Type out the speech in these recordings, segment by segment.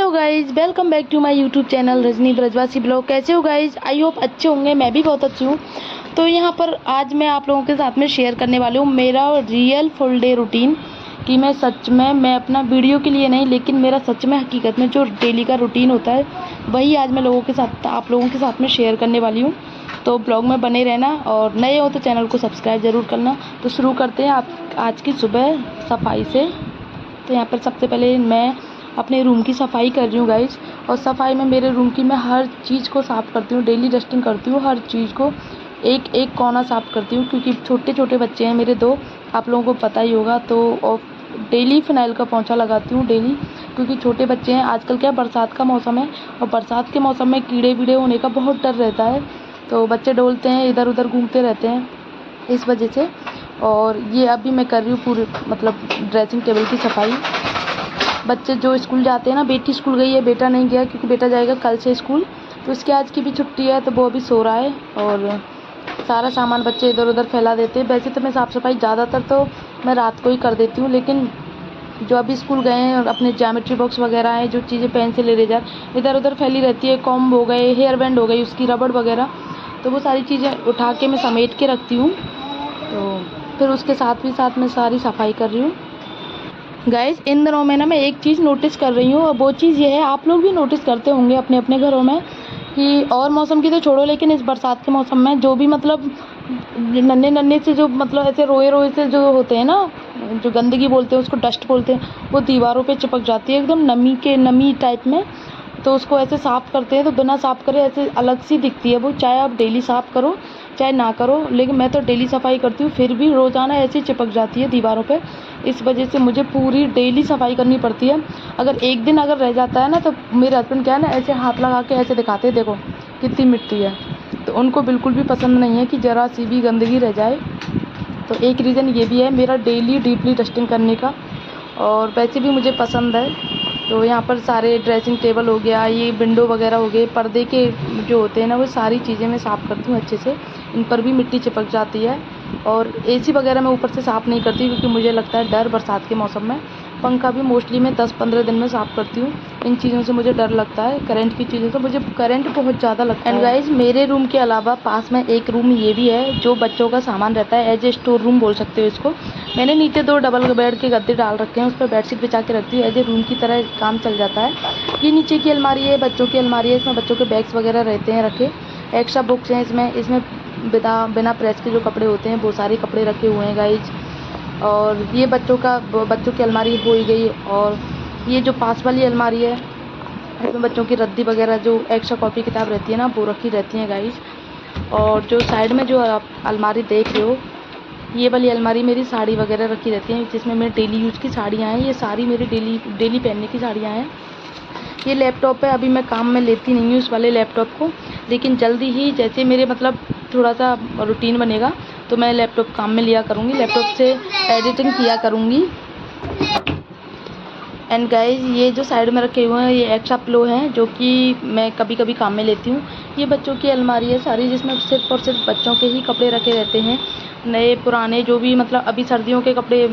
Hello guys, welcome back to my YouTube channel Rajni Brajwasi blog. कैसे हो guys? I hope अच्छे होंगे। मैं भी बहुत अच्छी हूँ। तो यहाँ पर आज मैं आप लोगों के साथ में शेयर करने वाली हूँ मेरा रियल फुल डे रूटीन। कि मैं सच में मैं अपना वीडियो के लिए नहीं, लेकिन मेरा सच में हकीकत में जो डेली का रूटीन होता है वही आज मैं आप लोगों के साथ में शेयर करने वाली हूँ। तो ब्लॉग में बने रहना, और नए हो तो चैनल को सब्सक्राइब ज़रूर करना। तो शुरू करते हैं आप आज की सुबह सफाई से। तो यहाँ पर सबसे पहले मैं अपने रूम की सफाई कर रही हूँ गाइज। और सफाई में मेरे रूम की मैं हर चीज़ को साफ़ करती हूँ, डेली डस्टिंग करती हूँ, हर चीज़ को एक एक कोना साफ़ करती हूँ, क्योंकि छोटे छोटे बच्चे हैं मेरे दो, आप लोगों को पता ही होगा। तो और डेली फिनाइल का पोंछा लगाती हूँ डेली, क्योंकि छोटे बच्चे हैं। आजकल क्या बरसात का मौसम है, और बरसात के मौसम में कीड़े वीड़े होने का बहुत डर रहता है। तो बच्चे डोलते हैं, इधर उधर घूमते रहते हैं, इस वजह से। और ये अभी मैं कर रही हूँ पूरे ड्रेसिंग टेबल की सफाई। बच्चे जो स्कूल जाते हैं ना, बेटी स्कूल गई है, बेटा नहीं गया, क्योंकि बेटा जाएगा कल से स्कूल। तो इसके आज की भी छुट्टी है, तो वो अभी सो रहा है। और सारा सामान बच्चे इधर उधर फैला देते हैं। वैसे तो मैं साफ़ सफाई ज़्यादातर तो मैं रात को ही कर देती हूँ, लेकिन जो अभी स्कूल गए हैं और अपने ज्योमेट्री बॉक्स वगैरह हैं, जो चीज़ें पेन से ले इधर उधर फैली रहती है, कॉम्ब हो गए, हेयर बैंड हो गई, उसकी रबड़ वगैरह, तो वो सारी चीज़ें उठा के मैं समेट के रखती हूँ। तो फिर उसके साथ मैं सारी सफाई कर रही हूँ गाइज। इन दिनों में ना मैं एक चीज़ नोटिस कर रही हूँ, और वो चीज़ ये है, आप लोग भी नोटिस करते होंगे अपने अपने घरों में, कि और मौसम की तो छोड़ो, लेकिन इस बरसात के मौसम में जो भी नन्हे नन्हे से जो ऐसे रोए रोए से जो होते हैं ना, जो गंदगी बोलते हैं उसको, डस्ट बोलते हैं, वो दीवारों पे चिपक जाती है एकदम नमी टाइप में। तो उसको ऐसे साफ़ करते हैं तो बिना साफ़ करे ऐसे अलग सी दिखती है वो, चाहे आप डेली साफ़ करो चाहे ना करो। लेकिन मैं तो डेली सफाई करती हूँ, फिर भी रोज़ाना ऐसे चिपक जाती है दीवारों पे। इस वजह से मुझे पूरी डेली सफाई करनी पड़ती है। अगर एक दिन अगर रह जाता है ना, तो मेरे हस्बैंड क्या है ना, ऐसे हाथ लगा के ऐसे दिखाते हैं, देखो कितनी मिट्टी है। तो उनको बिल्कुल भी पसंद नहीं है कि ज़रा सी भी गंदगी रह जाए। तो एक रीज़न ये भी है मेरा डेली डीपली डस्टिंग करने का, और वैसे भी मुझे पसंद है। तो यहाँ पर सारे ड्रेसिंग टेबल हो गया, ये विंडो वगैरह हो गए, पर्दे के जो होते हैं ना, वो सारी चीज़ें मैं साफ़ करती हूँ अच्छे से। इन पर भी मिट्टी चिपक जाती है। और एसी वगैरह मैं ऊपर से साफ़ नहीं करती, क्योंकि मुझे लगता है डर बरसात के मौसम में। पंखा भी मोस्टली मैं 10-15 दिन में साफ़ करती हूँ। इन चीज़ों से मुझे डर लगता है, करंट की चीज़ों से मुझे करंट बहुत ज़्यादा लगता है। एंड गाइज, मेरे रूम के अलावा पास में एक रूम ये भी है, जो बच्चों का सामान रहता है, एज ए स्टोर रूम बोल सकते हो इसको। मैंने नीचे 2 डबल बेड के गद्दे डाल रखे हैं, उस पर बेडशीट बिछा के रखती हूँ, एज ए रूम की तरह काम चल जाता है। ये नीचे की अलमारी है, बच्चों की अलमारी है, इसमें बच्चों के बैग्स वगैरह रहते हैं रखे। एक्स्ट्रा बुक्स हैं इसमें बिना प्रेस के जो कपड़े होते हैं वो सारे कपड़े रखे हुए हैं गाइज। और ये बच्चों की अलमारी हो ही गई। और ये जो पास वाली अलमारी है, इसमें बच्चों की रद्दी वगैरह जो एक्स्ट्रा कॉपी किताब रहती है ना, वो रखी रहती हैं गाइज। और जो साइड में जो आप अलमारी देख रहे हो, ये वाली अलमारी मेरी साड़ी वगैरह रखी रहती हैं, जिसमें मेरे डेली यूज़ की साड़ियाँ हैं। ये सारी मेरी डेली पहनने की साड़ियाँ हैं। ये लैपटॉप है, अभी मैं काम में लेती नहीं हूँ इस वाले लैपटॉप को, लेकिन जल्दी ही जैसे मेरे थोड़ा सा रूटीन बनेगा तो मैं लैपटॉप काम में लिया करूँगी, लैपटॉप से एडिटिंग किया करूँगी। एंड गाइज, ये जो साइड में रखे हुए हैं, ये एक्स्ट्रा पिलो हैं, जो कि मैं कभी कभी काम में लेती हूँ। ये बच्चों की अलमारी है सारी, जिसमें सिर्फ और सिर्फ बच्चों के ही कपड़े रखे रहते हैं, नए पुराने जो भी अभी सर्दियों के कपड़े,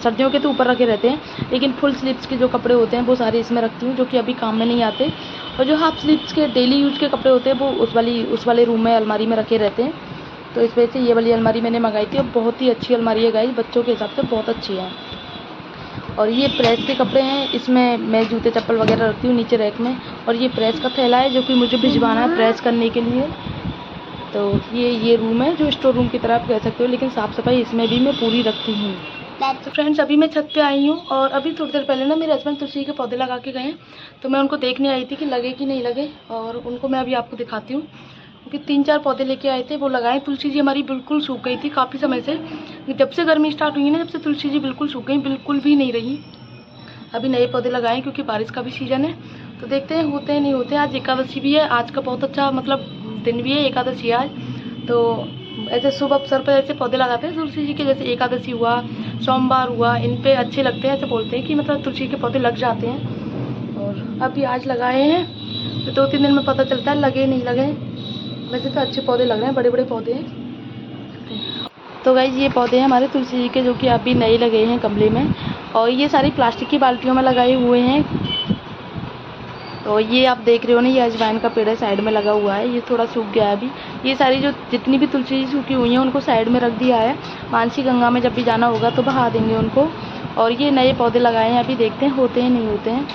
सर्दियों के तो ऊपर रखे रहते हैं, लेकिन फुल स्लीव्स के जो कपड़े होते हैं वो सारे इसमें रखती हूँ, जो कि अभी काम में नहीं आते। और जो हाफ स्लीव्स के डेली यूज के कपड़े होते हैं वो उस वाले रूम में अलमारी में रखे रहते हैं। तो इस वजह से ये वाली अलमारी मैंने मंगाई थी, और बहुत ही अच्छी अलमारी है गाइस, बच्चों के हिसाब से बहुत अच्छी है। और ये प्रेस के कपड़े हैं, इसमें मैं जूते चप्पल वगैरह रखती हूँ नीचे रैक में। और ये प्रेस का थैला है, जो कि मुझे भिजवाना है प्रेस करने के लिए। तो ये रूम है जो स्टोर रूम की तरह आप कह सकते हो, लेकिन साफ़ सफाई इसमें भी मैं पूरी रखती हूँ। तो फ्रेंड्स, अभी मैं छत पे आई हूँ, और अभी थोड़ी देर पहले ना मेरे हस्बैंड तुलसी के पौधे लगा के गए हैं, तो मैं उनको देखने आई थी कि लगे कि नहीं लगे, और उनको मैं अभी आपको दिखाती हूँ। क्योंकि 3-4 पौधे लेके आए थे, वो लगाए। तुलसी जी हमारी बिल्कुल सूख गई थी काफ़ी समय से, जब से गर्मी स्टार्ट हुई ना, जब से तुलसी जी बिल्कुल सूख गई, बिल्कुल भी नहीं रही। अभी नए पौधे लगाए, क्योंकि बारिश का भी सीज़न है, तो देखते हैं होते हैं नहीं होते। आज एकादशी भी है, आज का बहुत अच्छा दिन भी है, एकादशी आज। तो ऐसे शुभ अवसर पर ऐसे पौधे लगाते हैं तुलसी जी के, जैसे एकादशी हुआ, सोमवार हुआ, इन पे अच्छे लगते हैं। ऐसे बोलते हैं कि तुलसी के पौधे लग जाते हैं। और अभी आज लगाए हैं, तो 2-3 दिन में पता चलता है लगे नहीं लगे। वैसे तो अच्छे पौधे लग रहे हैं, बड़े बड़े पौधे हैं। तो गाइस, ये पौधे हैं हमारे तुलसी जी के, जो कि अभी नए लगे हैं गमले में। और ये सारी प्लास्टिक की बाल्टियों में लगाए हुए हैं। तो ये आप देख रहे हो ना, ये अजवाइन का पेड़ है, साइड में लगा हुआ है, ये थोड़ा सूख गया है अभी। ये सारी जो जितनी भी तुलसी सूखी हुई हैं उनको साइड में रख दिया है। मानसी गंगा में जब भी जाना होगा तो बहा देंगे उनको। और ये नए पौधे लगाए हैं, अभी देखते हैं होते हैं नहीं होते हैं।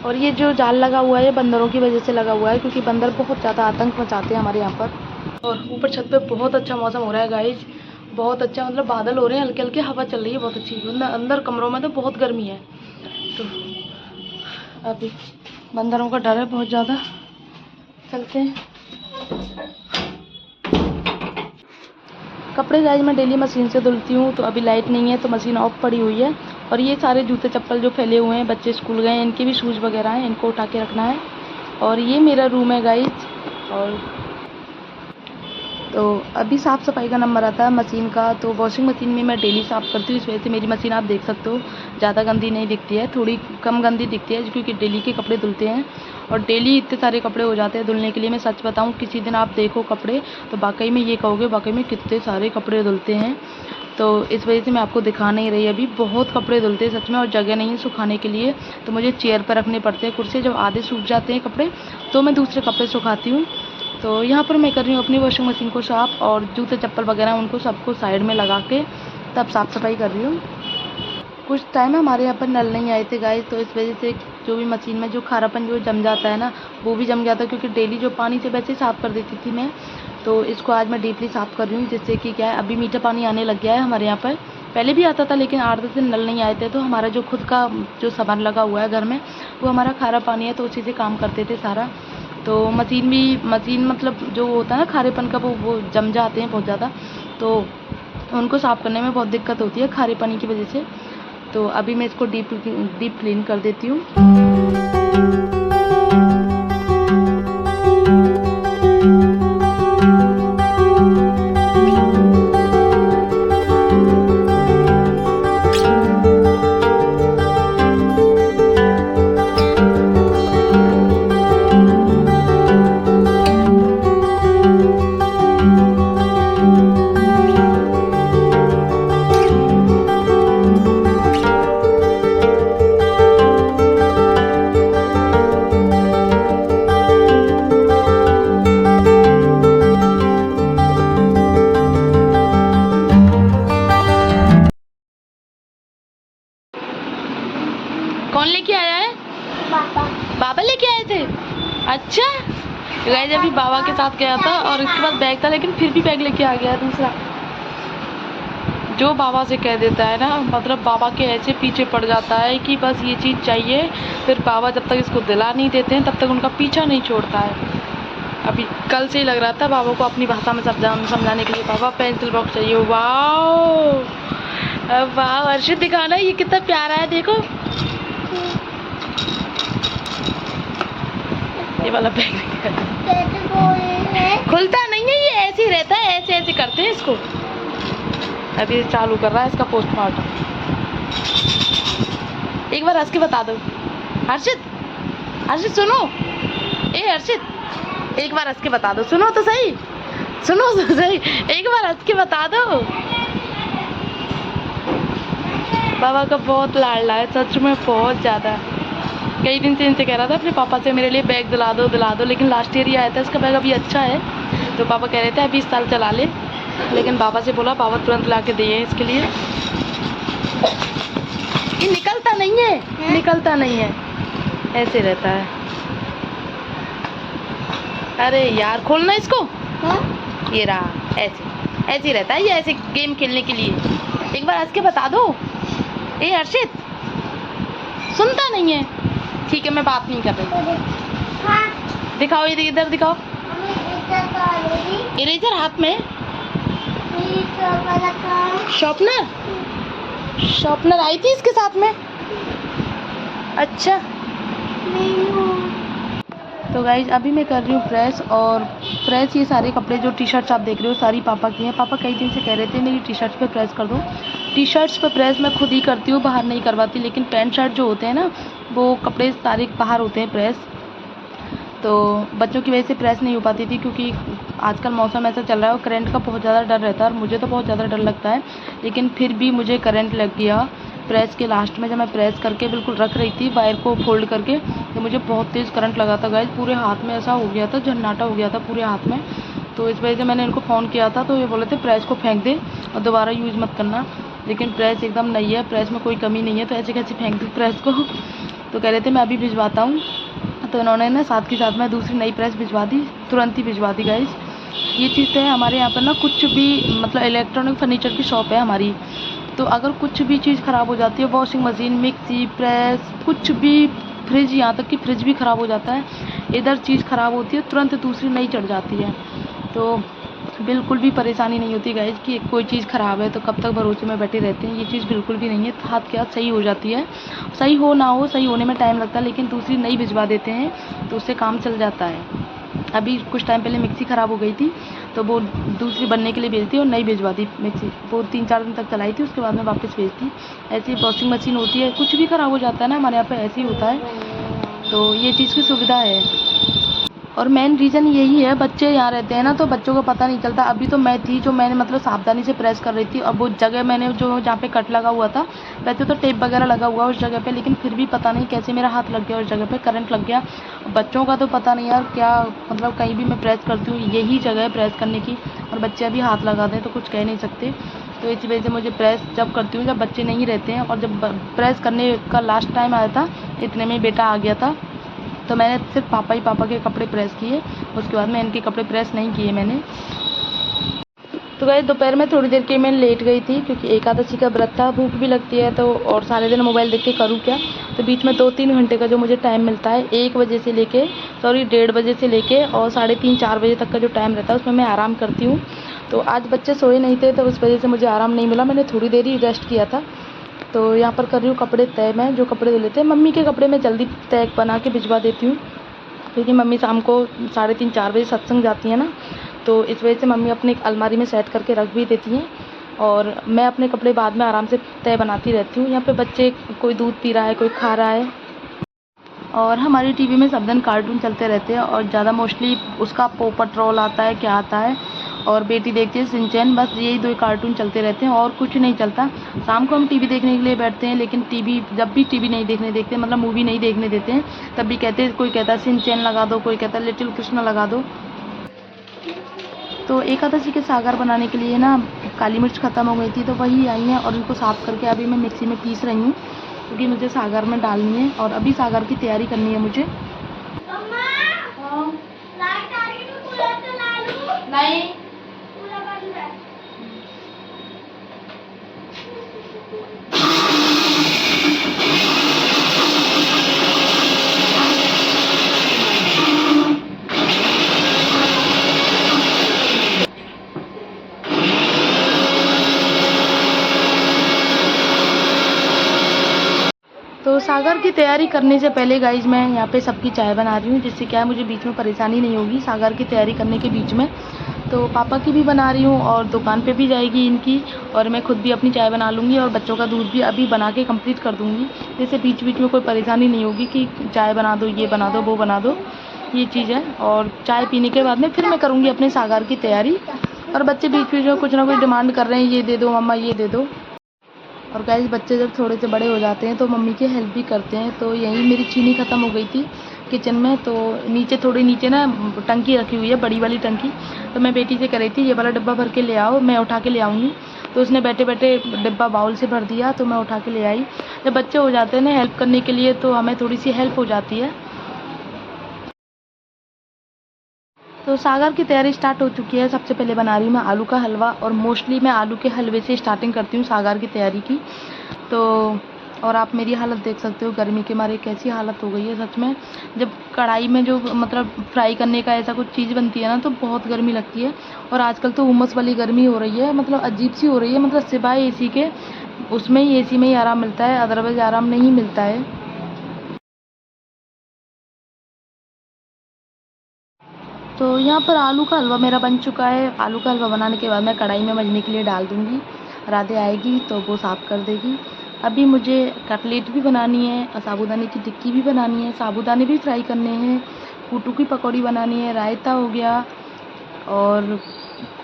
और ये जो जाल लगा हुआ है बंदरों की वजह से लगा हुआ है, क्योंकि बंदर बहुत ज़्यादा आतंक मचाते हैं हमारे यहाँ पर। और ऊपर छत पे बहुत अच्छा मौसम हो रहा है गाइज, बहुत अच्छा, मतलब बादल हो रहे हैं, हल्के हल्के हवा चल रही है बहुत अच्छी। अंदर कमरों में तो बहुत गर्मी है, तो अभी बंदरों का डर है बहुत ज़्यादा। चलते हैं। कपड़े गाइज मैं डेली मशीन से धुलती हूँ, तो अभी लाइट नहीं है तो मशीन ऑफ पड़ी हुई है। और ये सारे जूते चप्पल जो फैले हुए हैं, बच्चे स्कूल गए हैं, इनके भी शूज़ वगैरह हैं, इनको उठा के रखना है। और ये मेरा रूम है गाइज। और तो अभी साफ़ सफाई का नंबर आता है मशीन का, तो वॉशिंग मशीन में मैं डेली साफ़ करती हूँ। इस वजह से मेरी मशीन आप देख सकते हो ज़्यादा गंदी नहीं दिखती है, थोड़ी कम गंदी दिखती है, क्योंकि डेली के कपड़े धुलते हैं। और डेली इतने सारे कपड़े हो जाते हैं धुलने के लिए। मैं सच बताऊँ, किसी दिन आप देखो कपड़े तो वाकई में ये कहोगे वाकई में कितने सारे कपड़े धुलते हैं। तो इस वजह से मैं आपको दिखा नहीं रही अभी, बहुत कपड़े धुलते हैं सच में। और जगह नहीं है सुखाने के लिए, तो मुझे चेयर पर रखने पड़ते हैं कुर्सी। जब आधे सूख जाते हैं कपड़े तो मैं दूसरे कपड़े सुखाती हूँ। तो यहाँ पर मैं कर रही हूँ अपनी वॉशिंग मशीन को साफ़, और जूते चप्पल वगैरह उनको सबको साइड में लगा के तब साफ़ सफाई कर रही हूँ। कुछ टाइम हमारे यहाँ पर नल नहीं आए थे गाइस, तो इस वजह से जो भी मशीन में जो खारापन जो जम जाता है ना, वो भी जम गया था। क्योंकि डेली जो पानी से वैसे साफ़ कर देती थी मैं, तो इसको आज मैं डीपली साफ़ कर रही हूँ, जिससे कि क्या है, अभी मीठा पानी आने लग गया है हमारे यहाँ पर। पहले भी आता था, लेकिन 8-10 दिन नल नहीं आए थे, तो हमारा जो खुद का जो सामान लगा हुआ है घर में, वो हमारा खारा पानी है, तो उसी से काम करते थे सारा। तो मशीन मतलब जो होता है ना खारेपन का, वो जम जाते हैं बहुत ज़्यादा, तो उनको साफ़ करने में बहुत दिक्कत होती है खारे पानी की वजह से। तो अभी मैं इसको डीप क्लीन कर देती हूँ। कौन लेके आया है? बाबा लेके आए थे। अच्छा गाइस, अभी बाबा के साथ गया था और इसके बाद बैग था, लेकिन फिर भी बैग लेके आ गया दूसरा। जो बाबा से कह देता है ना, मतलब बाबा के ऐसे पीछे पड़ जाता है कि बस ये चीज़ चाहिए। फिर बाबा जब तक इसको दिला नहीं देते हैं तब तक उनका पीछा नहीं छोड़ता है। अभी कल से ही लग रहा था बाबा को अपनी भाषा में समझाने के लिए, बाबा पेंसिल बॉक्स चाहिए। वाह वाह अर्षित, दिखाना ये कितना प्यारा है, देखो ये वाला बैग खुलता नहीं है, ये ऐसे ही रहता है, ऐसे ऐसे करते हैं इसको। अभी चालू कर रहा है इसका पोस्टमार्टम। एक बार हंस के बता दो हर्षित, हर्षित सुनो, ए हर्षित एक बार हंस के बता दो, सुनो तो सही, सुनो तो सही, एक बार हंस के बता दो। बाबा का बहुत लाडला है सच में, बहुत ज़्यादा। कई दिन से इनसे कह रहा था अपने पापा से मेरे लिए बैग दिला दो, लेकिन लास्ट ईयर ही आया था इसका बैग, अभी अच्छा है। तो पापा कह रहे थे अभी इस साल चला ले, लेकिन बाबा से बोला, बाबा तुरंत ला के दिए इसके लिए। ये निकलता नहीं है, निकलता नहीं है, ऐसे रहता है। अरे यार खोलना इसको, ये रहा, ऐसे ऐसे रहता है ये, ऐसे गेम खेलने के लिए। एक बार हंस के बता दो। ए हर्षित सुनता नहीं है, ठीक है मैं बात नहीं कर रही। दिखाओ ये, इधर दिखाओ, इरेजर हाथ में। शॉर्पनर, शॉर्पनर आई थी इसके साथ में। अच्छा तो गाइज अभी मैं कर रही हूँ प्रेस। और प्रेस ये सारे कपड़े जो टी शर्ट्स आप देख रहे हो सारी पापा की हैं। पापा कई दिन से कह रहे थे मेरी टी शर्ट्स पे प्रेस कर दो। टी शर्ट्स पे प्रेस मैं खुद ही करती हूँ, बाहर नहीं करवाती। लेकिन पैंट शर्ट जो होते हैं ना, वो कपड़े सारे बाहर होते हैं प्रेस, तो बच्चों की वजह से प्रेस नहीं हो पाती थी। क्योंकि आजकल मौसम ऐसा चल रहा है और करंट का बहुत ज़्यादा डर रहता है, और मुझे तो बहुत ज़्यादा डर लगता है। लेकिन फिर भी मुझे करंट लग गया प्रेस के लास्ट में जब मैं प्रेस करके बिल्कुल रख रही थी वायर को फोल्ड करके, तो मुझे बहुत तेज़ करंट लगा था गाइस। पूरे हाथ में ऐसा हो गया था, झन्नाटा हो गया था पूरे हाथ में। तो इस वजह से मैंने इनको फ़ोन किया था, तो ये बोले थे प्रेस को फेंक दे और दोबारा यूज़ मत करना। लेकिन प्रेस एकदम नई है, प्रेस में कोई कमी नहीं है, तो ऐसे कैसे फेंक दूँ प्रेस को। तो कह रहे थे मैं अभी भिजवाता हूँ, तो इन्होंने ना साथ के साथ में दूसरी नई प्रेस भिजवा दी, तुरंत ही भिजवा दी गाइस। ये चीज़ तो है हमारे यहाँ पर ना, कुछ भी मतलब इलेक्ट्रॉनिक फर्नीचर की शॉप है हमारी, तो अगर कुछ भी चीज़ ख़राब हो जाती है, वॉशिंग मशीन, मिक्सी, प्रेस, कुछ भी, फ्रिज, यहाँ तक कि फ्रिज भी ख़राब हो जाता है, इधर चीज़ ख़राब होती है तुरंत दूसरी नई चढ़ जाती है। तो बिल्कुल भी परेशानी नहीं होती गाइस कि कोई चीज़ ख़राब है तो कब तक भरोसे में बैठे रहते हैं, ये चीज़ बिल्कुल भी नहीं है। हाथ के हाथ सही हो जाती है, सही हो ना हो, सही होने में टाइम लगता है, लेकिन दूसरी नई भिजवा देते हैं तो उससे काम चल जाता है। अभी कुछ टाइम पहले मिक्सी ख़राब हो गई थी, तो वो दूसरी बनने के लिए भेज दी और नई भिजवा दी मिक्सी। वो 3-4 दिन तक चलाई थी, उसके बाद में वापस भेज दी। ऐसी वॉशिंग मशीन होती है, कुछ भी ख़राब हो जाता है ना हमारे यहाँ पे, ऐसे ही होता है। तो ये चीज़ की सुविधा है, और मेन रीज़न यही है, बच्चे यहाँ रहते हैं ना, तो बच्चों को पता नहीं चलता। अभी तो मैं थी जो मैंने मतलब सावधानी से प्रेस कर रही थी, और वो जगह मैंने जो जहाँ पे कट लगा हुआ था, वैसे तो टेप वगैरह लगा हुआ उस जगह पे, लेकिन फिर भी पता नहीं कैसे मेरा हाथ लग गया उस जगह पे, करंट लग गया। बच्चों का तो पता नहीं यार क्या, मतलब कहीं भी मैं प्रेस करती हूँ यही जगह है प्रेस करने की, और बच्चे अभी हाथ लगा दें तो कुछ कह नहीं सकते। तो इसी वजह से मुझे प्रेस जब करती हूँ जब बच्चे नहीं रहते हैं, और जब प्रेस करने का लास्ट टाइम आया था, इतने में बेटा आ गया था, तो मैंने सिर्फ पापा के कपड़े प्रेस किए, उसके बाद में इनके कपड़े प्रेस नहीं किए मैंने। तो गाइस दोपहर में थोड़ी देर के मैं लेट गई थी, क्योंकि एकादशी का व्रत था, भूख भी लगती है, तो और सारे दिन मोबाइल देख के करूँ क्या। तो बीच में 2-3 घंटे का जो मुझे टाइम मिलता है, 1 बजे से लेके 1:30 बजे से लेके और 3:30-4 बजे तक का जो टाइम रहता है, उसमें मैं आराम करती हूँ। तो आज बच्चे सोए नहीं थे, तो उस वजह से मुझे आराम नहीं मिला, मैंने थोड़ी देर ही रेस्ट किया था। तो यहाँ पर कर रही हूँ कपड़े तय, मैं जो कपड़े धुले थे मम्मी के कपड़े मैं जल्दी तय बना के भिजवा देती हूँ, क्योंकि मम्मी शाम को 3:30-4 बजे सत्संग जाती है ना, तो इस वजह से मम्मी अपनी एक अलमारी में सेट करके रख भी देती हैं, और मैं अपने कपड़े बाद में आराम से तय बनाती रहती हूँ। यहाँ पे बच्चे कोई दूध पी रहा है, कोई खा रहा है, और हमारी टीवी में सब दिन कार्टून चलते रहते हैं, और ज़्यादा मोस्टली उसका पो पेट्रोल आता है, क्या आता है, और बेटी देखती है सिंचैन, बस यही 2 कार्टून चलते रहते हैं और कुछ नहीं चलता। शाम को हम टीवी देखने के लिए बैठते हैं, लेकिन टीवी जब भी टीवी नहीं देखने देते, मतलब मूवी नहीं देखने देते हैं, तब भी कहते हैं, कोई कहता है सिंचैन लगा दो, कोई कहता है लिटिल कृष्णा लगा दो। तो एकादशी के सागर बनाने के लिए ना काली मिर्च ख़त्म हो गई थी, तो वही आई है, और उनको साफ़ करके अभी मैं मिक्सी में पीस रही हूँ, क्योंकि मुझे सागर में डालनी है, और अभी सागर की तैयारी करनी है मुझे। नहीं तो सागर की तैयारी करने से पहले गाइज मैं यहाँ पे सबकी चाय बना रही हूँ, जिससे क्या है मुझे बीच में परेशानी नहीं होगी सागर की तैयारी करने के बीच में। तो पापा की भी बना रही हूँ, और दुकान पे भी जाएगी इनकी, और मैं खुद भी अपनी चाय बना लूँगी, और बच्चों का दूध भी अभी बना के कंप्लीट कर दूँगी, जैसे बीच बीच में कोई परेशानी नहीं होगी कि चाय बना दो, ये बना दो, वो बना दो, ये चीज़ है। और चाय पीने के बाद में फिर मैं करूँगी अपने सागर की तैयारी, और बच्चे बीच बीच में कुछ ना कुछ डिमांड कर रहे हैं, ये दे दो मम्मा, ये दे दो। और गाइस बच्चे जब थोड़े से बड़े हो जाते हैं तो मम्मी की हेल्प भी करते हैं। तो यहीं मेरी चीनी ख़त्म हो गई थी किचन में, तो नीचे थोड़ी नीचे ना टंकी रखी हुई है, बड़ी वाली टंकी, तो मैं बेटी से कह रही थी ये वाला डिब्बा भर के ले आओ, मैं उठा के ले आऊँगी। तो उसने बैठे बैठे डिब्बा बाउल से भर दिया, तो मैं उठा के ले आई। जब बच्चे हो जाते हैं ना हेल्प करने के लिए, तो हमें थोड़ी सी हेल्प हो जाती है। तो सागर की तैयारी स्टार्ट हो चुकी है। सबसे पहले बना रही हूँ मैं आलू का हलवा, और मोस्टली मैं आलू के हलवे से स्टार्टिंग करती हूँ सागर की तैयारी की। तो और आप मेरी हालत देख सकते हो, गर्मी के मारे कैसी हालत हो गई है सच में। जब कढ़ाई में जो मतलब फ्राई करने का ऐसा कुछ चीज़ बनती है ना, तो बहुत गर्मी लगती है। और आजकल तो उमस वाली गर्मी हो रही है, मतलब अजीब सी हो रही है, मतलब सिवाय एसी के, उसमें ही एसी में ही आराम मिलता है, अदरवाइज़ आराम नहीं मिलता है। तो यहाँ पर आलू का हलवा मेरा बन चुका है। आलू का हलवा बनाने के बाद मैं कढ़ाई में मजने के लिए डाल दूँगी। राधे आएगी तो वो साफ़ कर देगी। अभी मुझे कटलेट भी बनानी है, और साबूदाने की टिक्की भी बनानी है, साबूदाने भी फ्राई करने हैं, कूटू की पकौड़ी बनानी है, रायता हो गया, और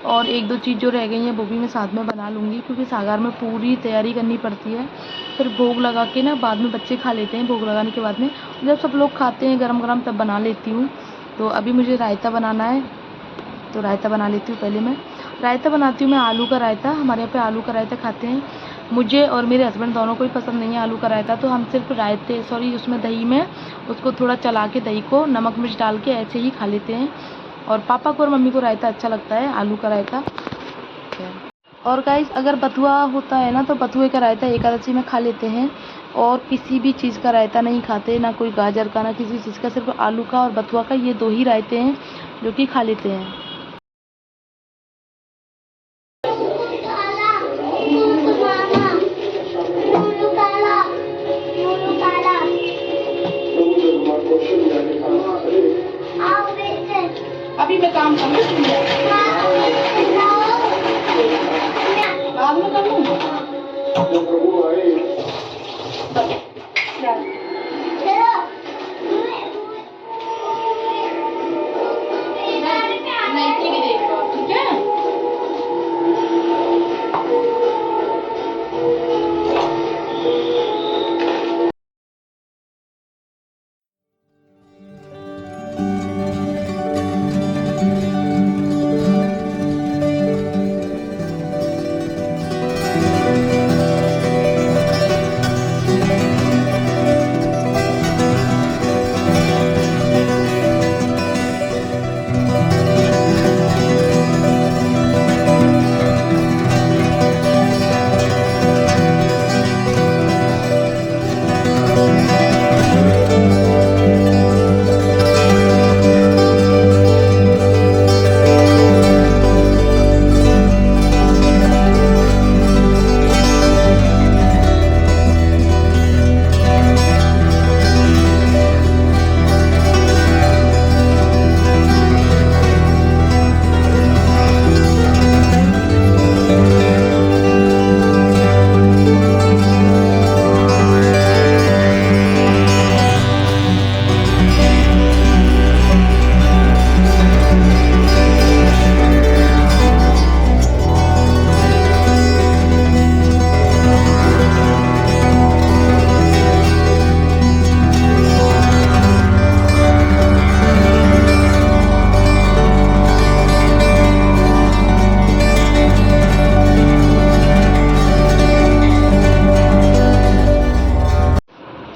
और एक दो चीज़ जो रह गई हैं वो भी मैं साथ में बना लूँगी, क्योंकि सागर में पूरी तैयारी करनी पड़ती है। फिर भोग लगा के ना बाद में बच्चे खा लेते हैं, भोग लगाने के बाद में जब सब लोग खाते हैं गरम गरम तब बना लेती हूँ। तो अभी मुझे रायता बनाना है, तो रायता बना लेती हूँ। पहले मैं रायता बनाती हूँ, मैं आलू का रायता। हमारे यहाँ पे आलू का रायता खाते हैं, मुझे और मेरे हस्बैंड दोनों को ही पसंद नहीं है आलू का रायता। तो हम सिर्फ रायते उसमें दही में उसको थोड़ा चला के दही को नमक मिर्च डाल के ऐसे ही खा लेते हैं। और पापा को और मम्मी को रायता अच्छा लगता है, आलू का रायता। और गाइस अगर बथुआ होता है ना तो बथुए का रायता एकादशी में खा लेते हैं, और किसी भी चीज़ का रायता नहीं खाते, ना कोई गाजर का ना किसी चीज़ का, सिर्फ आलू का और बथुआ का, ये दो ही रायते हैं जो कि खा लेते हैं। अभी मैं काम कर रही हूँ, बाद में कर लूँ।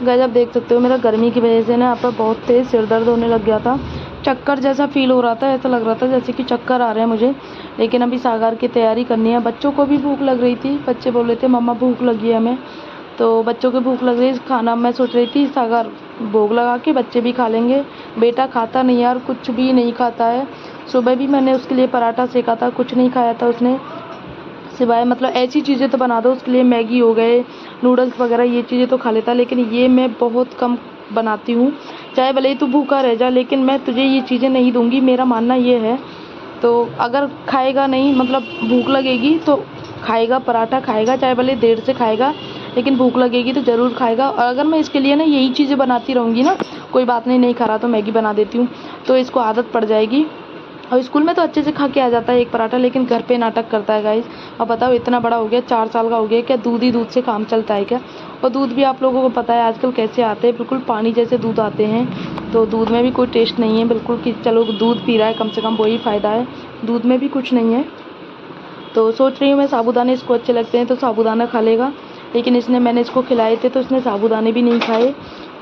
गाइस आप देख सकते हो मेरा गर्मी की वजह से ना यहाँ पर बहुत तेज़ सिर दर्द होने लग गया था, चक्कर जैसा फील हो रहा था, ऐसा लग रहा था जैसे कि चक्कर आ रहे हैं मुझे। लेकिन अभी सागर की तैयारी करनी है, बच्चों को भी भूख लग रही थी, बच्चे बोल रहे थे मम्मा भूख लगी है हमें, तो बच्चों को भूख लग रही है, खाना मैं सोच रही थी सागर भोग लगा के बच्चे भी खा लेंगे। बेटा खाता नहीं यार, कुछ भी नहीं खाता है। सुबह भी मैंने उसके लिए पराठा सेका था, कुछ नहीं खाया था उसने, सिवाय मतलब ऐसी चीज़ें तो बना दो उसके लिए, मैगी हो गए, नूडल्स वगैरह, ये चीज़ें तो खा लेता, लेकिन ये मैं बहुत कम बनाती हूँ। चाहे भले ही तू भूखा रह जा, लेकिन मैं तुझे ये चीज़ें नहीं दूँगी, मेरा मानना ये है। तो अगर खाएगा नहीं, मतलब भूख लगेगी तो खाएगा, पराठा खाएगा, चाहे भले देर से खाएगा, लेकिन भूख लगेगी तो ज़रूर खाएगा। और अगर मैं इसके लिए ना यही चीज़ें बनाती रहूँगी ना, कोई बात नहीं, नहीं खा रहा तो मैगी बना देती हूँ, तो इसको आदत पड़ जाएगी। और स्कूल में तो अच्छे से खा के आ जाता है एक पराठा, लेकिन घर पे नाटक करता है गाइस। अब बताओ इतना बड़ा हो गया, 4 साल का हो गया, क्या दूध ही दूध से काम चलता है क्या? और दूध भी आप लोगों को पता है आजकल कैसे आते हैं, बिल्कुल पानी जैसे दूध आते हैं, तो दूध में भी कोई टेस्ट नहीं है बिल्कुल, कि चलो दूध पी रहा है कम से कम, वही फ़ायदा है, दूध में भी कुछ नहीं है। तो सोच रही हूँ मैं साबूदाने इसको अच्छे लगते हैं तो साबूदाना खा लेगा, लेकिन मैंने इसको खिलाए थे तो इसने साबूदाने भी नहीं खाए।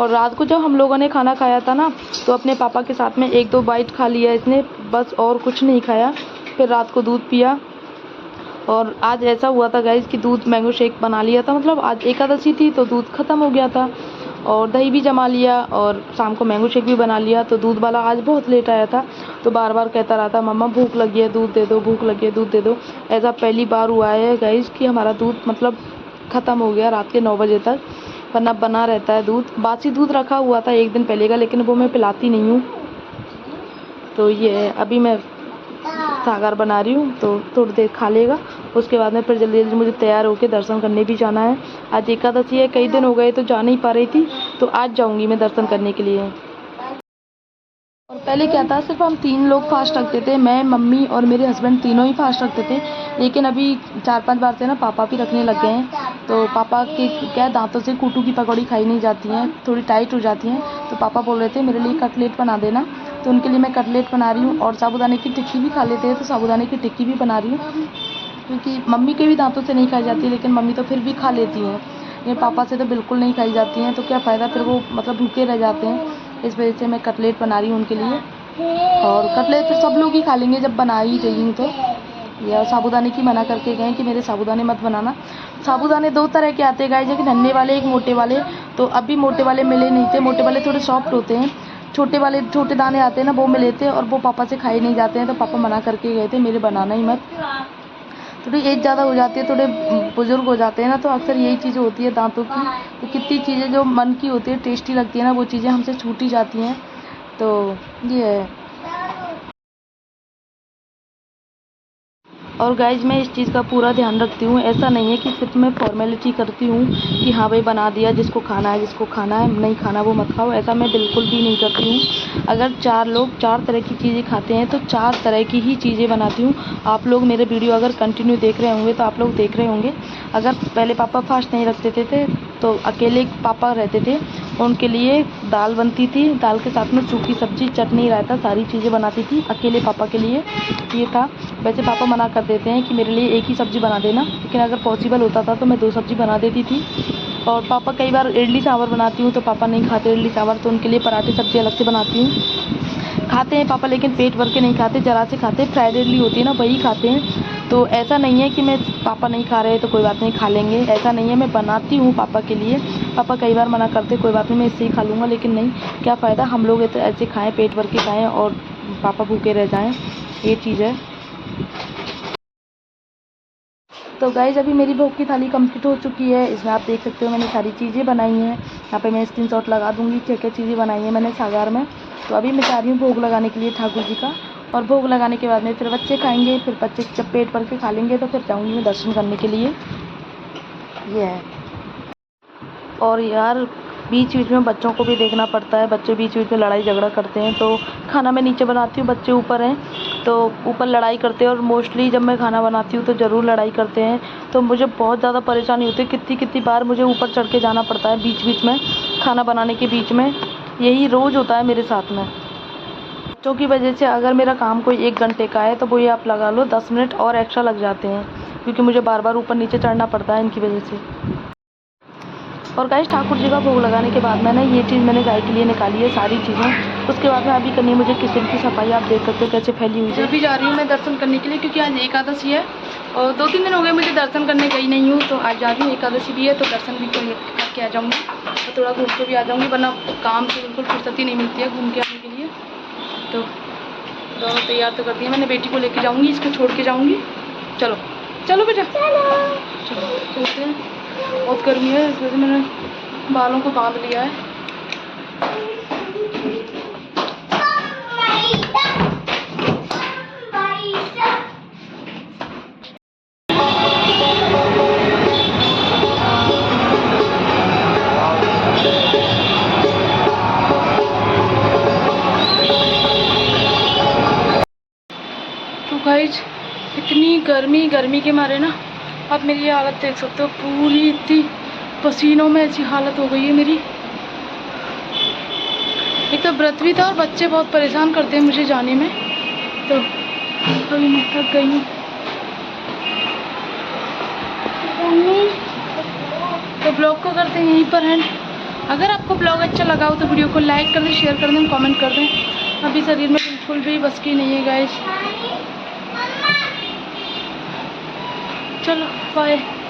और रात को जब हम लोगों ने खाना खाया था ना, तो अपने पापा के साथ में 1-2 बाइट खा लिया इसने बस, और कुछ नहीं खाया। फिर रात को दूध पिया। और आज ऐसा हुआ था गाइस कि दूध मैंगो शेक बना लिया था, मतलब आज एकादशी थी तो दूध ख़त्म हो गया था, और दही भी जमा लिया और शाम को मैंगो शेक भी बना लिया। तो दूध वाला आज बहुत लेट आया था, तो बार बार कहता रहा था मम्मा भूख लगी है दूध दे दो, भूख लगी है दूध दे दो। ऐसा पहली बार हुआ है गाइस कि हमारा दूध मतलब ख़त्म हो गया रात के 9 बजे तक, वरना बना रहता है दूध। बासी दूध रखा हुआ था 1 दिन पहले का, लेकिन वो मैं पिलाती नहीं हूँ। तो ये अभी मैं सागर बना रही हूँ, तो थोड़ी देर खा लेगा, उसके बाद में फिर जल्दी जल्दी मुझे तैयार होकर दर्शन करने भी जाना है। आज एकादशी है, कई दिन हो गए तो जा नहीं पा रही थी, तो आज जाऊँगी मैं दर्शन करने के लिए। और पहले क्या था, सिर्फ हम 3 लोग फास्ट रखते थे, मैं, मम्मी और मेरे हस्बैंड तीनों ही फास्ट रखते थे। लेकिन अभी 4-5 बार से ना पापा भी रखने लग गए हैं। तो पापा के क्या दांतों से कूटू की पकौड़ी खाई नहीं जाती हैं, थोड़ी टाइट हो जाती हैं। तो पापा बोल रहे थे मेरे लिए कटलेट बना देना, तो उनके लिए मैं कटलेट बना रही हूँ। और साबूदाने की टिक्की भी खा लेते हैं, तो साबूदाने की टिक्की भी बना रही हूँ, क्योंकि मम्मी के भी दांतों से नहीं खाई जाती, लेकिन मम्मी तो फिर भी खा लेती हैं। ये पापा से तो बिल्कुल नहीं खाई जाती हैं, तो क्या फ़ायदा, फिर वो मतलब भूखे रह जाते हैं। इस वजह से मैं कटलेट बना रही हूँ उनके लिए। और कटलेट फिर सब लोग ही खा लेंगे जब बना ही रही हूँ तो। या साबूदाने की मना करके गए कि मेरे साबूदाने मत बनाना। साबूदाने 2 तरह के आते हैं गाइस, एक नन्हे वाले, एक मोटे वाले। तो अभी मोटे वाले मिले नहीं थे, मोटे वाले थोड़े सॉफ्ट होते हैं। छोटे वाले छोटे दाने आते हैं ना, वो मिले थे और वो पापा से खाए नहीं जाते हैं, तो पापा मना करके गए थे मेरे बनाना ही मत। थोड़ी एज ज़्यादा हो जाती है, थोड़े बुज़ुर्ग हो जाते हैं ना, तो अक्सर यही चीज़ें होती है दांतों की। तो कितनी चीज़ें जो मन की होती है, टेस्टी लगती है ना, वो चीज़ें हमसे छूट ही जाती हैं। तो ये है। और गाइज़ मैं इस चीज़ का पूरा ध्यान रखती हूँ। ऐसा नहीं है कि सिर्फ मैं फॉर्मेलिटी करती हूँ कि हाँ भाई बना दिया, जिसको खाना है जिसको खाना है, नहीं खाना वो मत खाओ, ऐसा मैं बिल्कुल भी नहीं करती हूँ। अगर 4 लोग 4 तरह की चीज़ें खाते हैं तो 4 तरह की ही चीज़ें बनाती हूँ। आप लोग मेरे वीडियो अगर कंटिन्यू देख रहे होंगे तो आप लोग देख रहे होंगे, अगर पहले पापा फास्ट नहीं रखते थे तो अकेले पापा रहते थे, उनके लिए दाल बनती थी, दाल के साथ में सूखी सब्जी, चटनी, रायता, सारी चीज़ें बनाती थी अकेले पापा के लिए। ये था। वैसे पापा मना कर देते हैं कि मेरे लिए एक ही सब्ज़ी बना देना, लेकिन अगर पॉसिबल होता था तो मैं 2 सब्ज़ी बना देती थी। और पापा कई बार इडली सांभर बनाती हूँ तो पापा नहीं खाते इडली सांभर, तो उनके लिए पराठे सब्ज़ी अलग से बनाती हूँ। खाते हैं पापा, लेकिन पेट भर के नहीं खाते, ज़रा से खाते हैं। फ्राइड इडली होती है ना, वही खाते हैं। तो ऐसा नहीं है कि मैं पापा नहीं खा रहे तो कोई बात नहीं, खा लेंगे, ऐसा नहीं है। मैं बनाती हूँ पापा के लिए, पापा कई बार मना करते कोई बात नहीं मैं इससे ही खा लूँगा, लेकिन नहीं, क्या फ़ायदा, हम लोग ऐसे खाएँ, पेट भर के खाएँ और पापा भूखे रह जाएँ, ये चीज़ है। तो गाइज़ अभी मेरी भोग की थाली कंप्लीट हो चुकी है। इसमें आप देख सकते हो मैंने सारी चीज़ें बनाई हैं। यहाँ पे मैं स्क्रीनशॉट लगा दूँगी क्या क्या चीज़ें बनाई हैं मैंने सागार में। तो अभी मैं जा रही हूँ भोग लगाने के लिए ठाकुर जी का, और भोग लगाने के बाद में फिर बच्चे खाएंगे, फिर बच्चे जब पेट भर के खा लेंगे तो फिर जाऊँगी मैं दर्शन करने के लिए। ये है। और यार बीच बीच में बच्चों को भी देखना पड़ता है, बच्चे बीच बीच में लड़ाई झगड़ा करते हैं। तो खाना मैं नीचे बनाती हूँ, बच्चे ऊपर हैं, तो ऊपर लड़ाई करते हैं। और मोस्टली जब मैं खाना बनाती हूँ तो ज़रूर लड़ाई करते हैं, तो मुझे बहुत ज़्यादा परेशानी होती है। कितनी कितनी बार मुझे ऊपर चढ़ के जाना पड़ता है बीच बीच में, खाना बनाने के बीच में। यही रोज़ होता है मेरे साथ में। बच्चों की वजह से अगर मेरा काम कोई 1 घंटे का है तो वो ये आप लगा लो 10 मिनट और एक्स्ट्रा लग जाते हैं, क्योंकि मुझे बार बार ऊपर नीचे चढ़ना पड़ता है इनकी वजह से। और गाइस ठाकुर जी का भोग लगाने के बाद मैंने ये चीज़ मैंने गाय के लिए निकाली है सारी चीज़ें। उसके बाद में अभी करनी है मुझे किचन की सफाई, आप देख सकते हो कैसे फैली हुई है। अभी जा रही हूँ मैं दर्शन करने के लिए, क्योंकि आज एकादशी है और 2-3 दिन हो गए मुझे दर्शन करने गई नहीं हूँ, तो आज जा रही हूँ। एकादशी भी है तो दर्शन भी करके आ जाऊँगी और थोड़ा घूम के भी आ जाऊँगी, वरना काम से बिल्कुल फुर्सत ही नहीं मिलती है घूम के आने के लिए। तो दोनों तैयार तो कर दिया मैंने, बेटी को लेके जाऊँगी, इसको छोड़ के जाऊँगी। चलो चलो बेटा चलो चलते हैं। बहुत गर्मी है, इस वजह से मैंने बालों को बांध लिया है। तो गाइस इतनी गर्मी के मारे ना अब मेरी हालत देख सकते हो, पूरी इतनी पसीनों में ऐसी हालत हो गई है मेरी। एक तो व्रत भी था और बच्चे बहुत परेशान करते हैं मुझे जाने में, तो अभी मैं थक गई हूँ। तो ब्लॉग को करते हैं यहीं पर एंड। अगर आपको ब्लॉग अच्छा लगा हो तो वीडियो को लाइक कर दें, शेयर कर दें, कमेंट कर दें। अभी शरीर में बिल्कुल भी बस की नहीं है गाइस। चलो बाय।